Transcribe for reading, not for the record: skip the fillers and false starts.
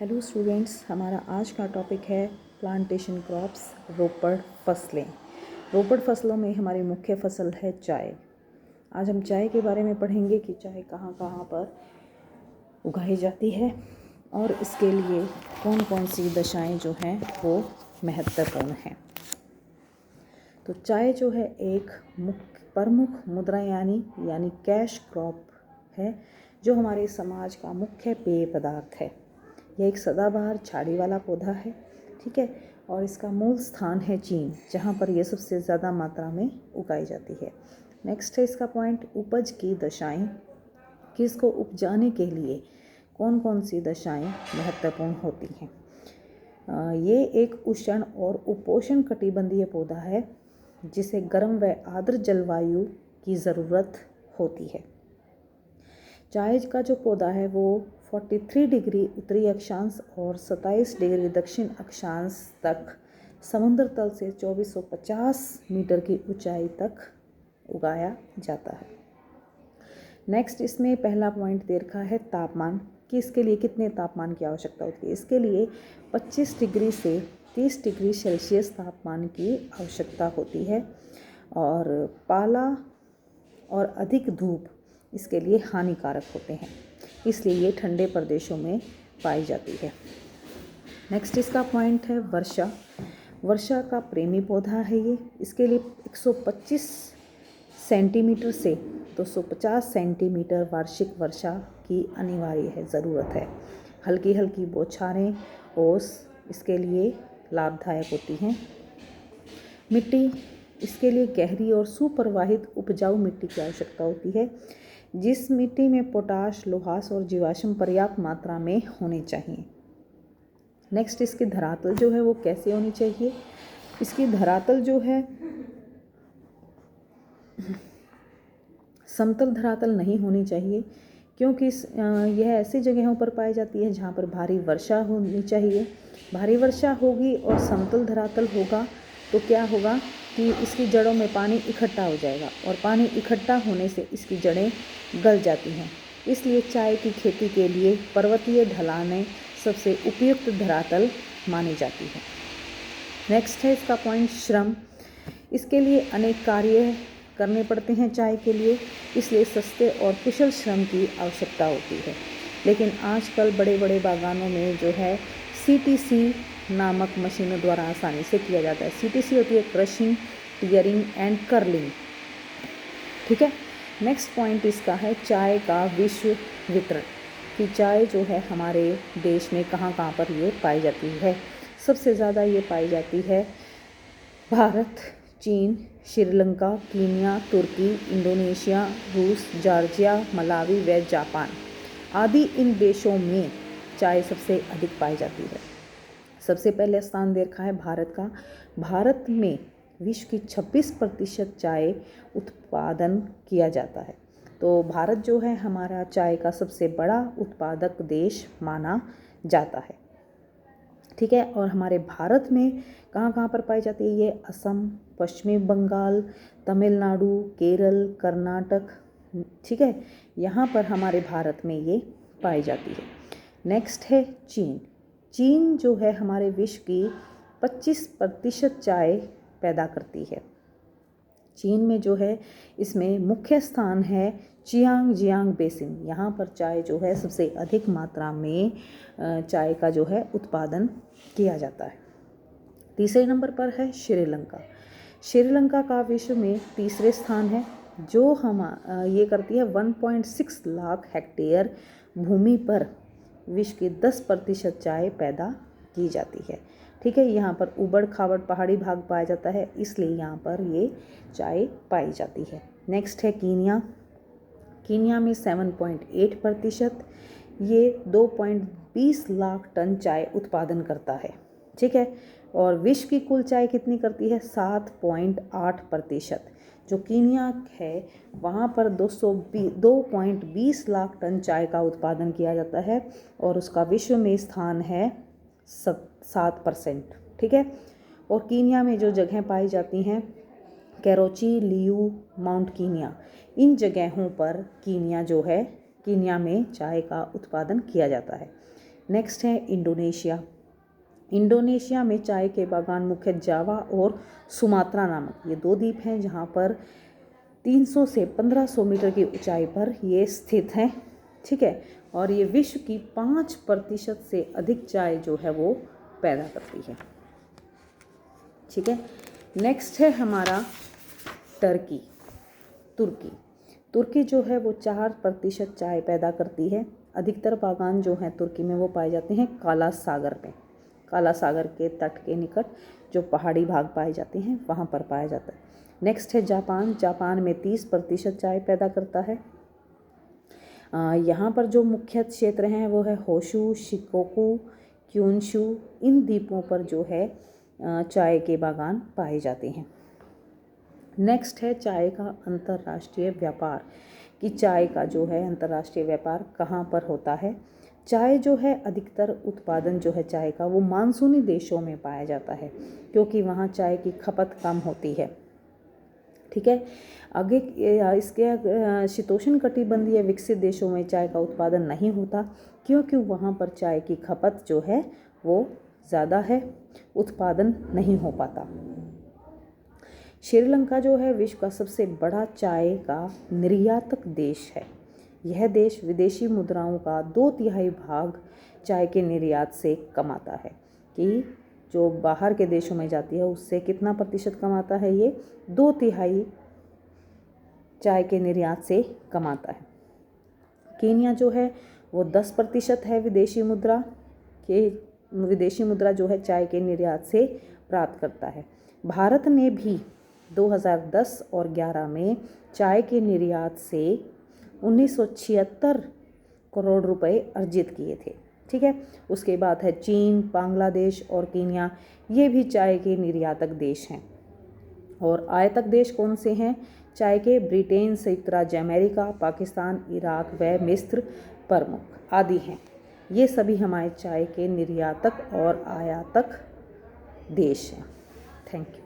Hello students, हमारा आज का टॉपिक है प्लांटेशन क्रॉप्स, रोपड़ फसलें। रोपड़ फसलों में हमारी मुख्य फसल है चाय। आज हम चाय के बारे में पढ़ेंगे कि चाय कहाँ कहाँ पर उगाई जाती है और इसके लिए कौन कौन सी दशाएं जो हैं वो महत्वपूर्ण हैं। तो चाय जो है एक प्रमुख मुद्रा यानी कैश क्रॉप है जो हमारे समाज का मुख्य पेय पदार्थ है। यह एक सदाबहार झाड़ी वाला पौधा है, ठीक है, और इसका मूल स्थान है चीन, जहाँ पर यह सबसे ज़्यादा मात्रा में उगाई जाती है। नेक्स्ट है इसका पॉइंट, उपज की दशाएं कि इसको उपजाने के लिए कौन कौन सी दशाएं महत्वपूर्ण होती हैं। ये एक उष्ण और उपोष्ण कटिबंधीय पौधा है जिसे गर्म व आर्द्र जलवायु की ज़रूरत होती है। चाय का जो पौधा है वो 43 डिग्री उत्तरी अक्षांश और 27 डिग्री दक्षिण अक्षांश तक समुद्र तल से 2450 मीटर की ऊंचाई तक उगाया जाता है। नेक्स्ट इसमें पहला पॉइंट दे रखा है तापमान कि इसके लिए कितने तापमान की आवश्यकता होती है। इसके लिए 25 डिग्री से 30 डिग्री सेल्सियस तापमान की आवश्यकता होती है और पाला और अधिक धूप इसके लिए हानिकारक होते हैं, इसलिए ये ठंडे प्रदेशों में पाई जाती है। नेक्स्ट इसका पॉइंट है वर्षा। वर्षा का प्रेमी पौधा है ये। इसके लिए 125 सेंटीमीटर से 250 सेंटीमीटर वार्षिक वर्षा की अनिवार्य है, ज़रूरत है। हल्की हल्की बौछारें ओस इसके लिए लाभदायक होती हैं। मिट्टी इसके लिए गहरी और सुप्रवाहित उपजाऊ मिट्टी की आवश्यकता होती है, जिस मिट्टी में पोटाश, लोहास और जीवाश्म पर्याप्त मात्रा में होने चाहिए। नेक्स्ट इसकी धरातल जो है वो कैसे होनी चाहिए। इसकी धरातल जो है समतल धरातल नहीं होनी चाहिए, क्योंकि यह ऐसी जगहों पर पाई जाती है जहाँ पर भारी वर्षा होनी चाहिए। भारी वर्षा होगी और समतल धरातल होगा तो क्या होगा कि इसकी जड़ों में पानी इकट्ठा हो जाएगा और पानी इकट्ठा होने से इसकी जड़ें गल जाती हैं। इसलिए चाय की खेती के लिए पर्वतीय ढलानें सबसे उपयुक्त धरातल मानी जाती है। नेक्स्ट है इसका पॉइंट श्रम। इसके लिए अनेक कार्य करने पड़ते हैं चाय के लिए, इसलिए सस्ते और कुशल श्रम की आवश्यकता होती है। लेकिन आजकल बड़े बड़े बागानों में जो है CTC नामक मशीनों द्वारा आसानी से किया जाता है। CTC होती है क्रशिंग, टियरिंग एंड कर्लिंग, ठीक है। नेक्स्ट पॉइंट इसका है चाय का विश्व वितरण कि चाय जो है हमारे देश में कहाँ कहाँ पर ये पाई जाती है। सबसे ज़्यादा ये पाई जाती है भारत, चीन, श्रीलंका, कीनिया, तुर्की, इंडोनेशिया, रूस, जॉर्जिया, मलावी व जापान आदि इन देशों में चाय सबसे अधिक पाई जाती है। सबसे पहले स्थान दे रखा है भारत का। भारत में विश्व की 26% चाय उत्पादन किया जाता है। तो भारत जो है हमारा चाय का सबसे बड़ा उत्पादक देश माना जाता है, ठीक है। और हमारे भारत में कहाँ कहाँ पर पाई जाती है ये असम, पश्चिमी बंगाल, तमिलनाडु, केरल, कर्नाटक, ठीक है, यहाँ पर हमारे भारत में ये पाई जाती है। नेक्स्ट है चीन। चीन जो है हमारे विश्व की 25% चाय पैदा करती है। चीन में जो है इसमें मुख्य स्थान है चियांगजियांग बेसिन। यहाँ पर चाय जो है सबसे अधिक मात्रा में चाय का जो है उत्पादन किया जाता है। तीसरे नंबर पर है श्रीलंका। श्रीलंका का विश्व में तीसरे स्थान है, जो ये करती है 1.6 लाख हेक्टेयर भूमि पर विश्व की 10% चाय पैदा की जाती है, ठीक है। यहाँ पर उबड़ खाबड़ पहाड़ी भाग पाया जाता है, इसलिए यहाँ पर ये चाय पाई जाती है। नेक्स्ट है कीनिया। कीनिया में 7.8%, ये 2.20 लाख टन चाय उत्पादन करता है, ठीक है। और विश्व की कुल चाय कितनी करती है 7.8%। जो कीनिया है वहाँ पर 2.20 लाख टन चाय का उत्पादन किया जाता है और उसका विश्व में स्थान है 7%, ठीक है। और कीनिया में जो जगह पाई जाती हैं कैरोची, लियू, माउंट कीनिया, इन जगहों पर कीनिया में चाय का उत्पादन किया जाता है। नेक्स्ट है इंडोनेशिया। इंडोनेशिया में चाय के बागान मुख्य जावा और सुमात्रा नामक ये 2 द्वीप हैं जहाँ पर 300 से 1500 मीटर की ऊंचाई पर ये स्थित हैं, ठीक है। और ये विश्व की 5% से अधिक चाय जो है वो पैदा करती है, ठीक है। नेक्स्ट है हमारा तुर्की। तुर्की जो है वो 4% चाय पैदा करती है। अधिकतर बागान जो हैं तुर्की में वो पाए जाते हैं काला सागर में, काला सागर के तट के निकट जो पहाड़ी भाग पाए जाते हैं वहाँ पर पाया जाता है। नेक्स्ट है जापान। जापान में 30% चाय पैदा करता है। यहाँ पर जो मुख्य क्षेत्र हैं वो है होशु, शिकोकू, क्यूनशु, इन द्वीपों पर जो है चाय के बागान पाए जाते हैं। नेक्स्ट है चाय का अंतर्राष्ट्रीय व्यापार, कि चाय का जो है अंतर्राष्ट्रीय व्यापार कहाँ पर होता है। चाय जो है अधिकतर उत्पादन जो है चाय का वो मानसूनी देशों में पाया जाता है, क्योंकि वहाँ चाय की खपत कम होती है, ठीक है। आगे इसके शीतोष्ण कटिबंधीय विकसित देशों में चाय का उत्पादन नहीं होता, क्योंकि वहाँ पर चाय की खपत जो है वो ज़्यादा है, उत्पादन नहीं हो पाता। श्रीलंका जो है विश्व का सबसे बड़ा चाय का निर्यातक देश है। यह देश विदेशी मुद्राओं का 2/3 भाग चाय के निर्यात से कमाता है, कि जो बाहर के देशों में जाती है उससे कितना प्रतिशत कमाता है, ये 2/3 चाय के निर्यात से कमाता है। केन्या जो है वो 10% है विदेशी मुद्रा जो है चाय के निर्यात से प्राप्त करता है। भारत ने भी 2010 और 11 में चाय के निर्यात से 1976 करोड़ रुपए अर्जित किए थे, ठीक है। उसके बाद है चीन, बांग्लादेश और कीनिया, ये भी चाय के निर्यातक देश हैं। और आयातक देश कौन से हैं चाय के? ब्रिटेन, संयुक्त राज्य अमेरिका, पाकिस्तान, इराक व मिस्र प्रमुख आदि हैं। ये सभी हमारे चाय के निर्यातक और आयातक देश हैं। Thank you.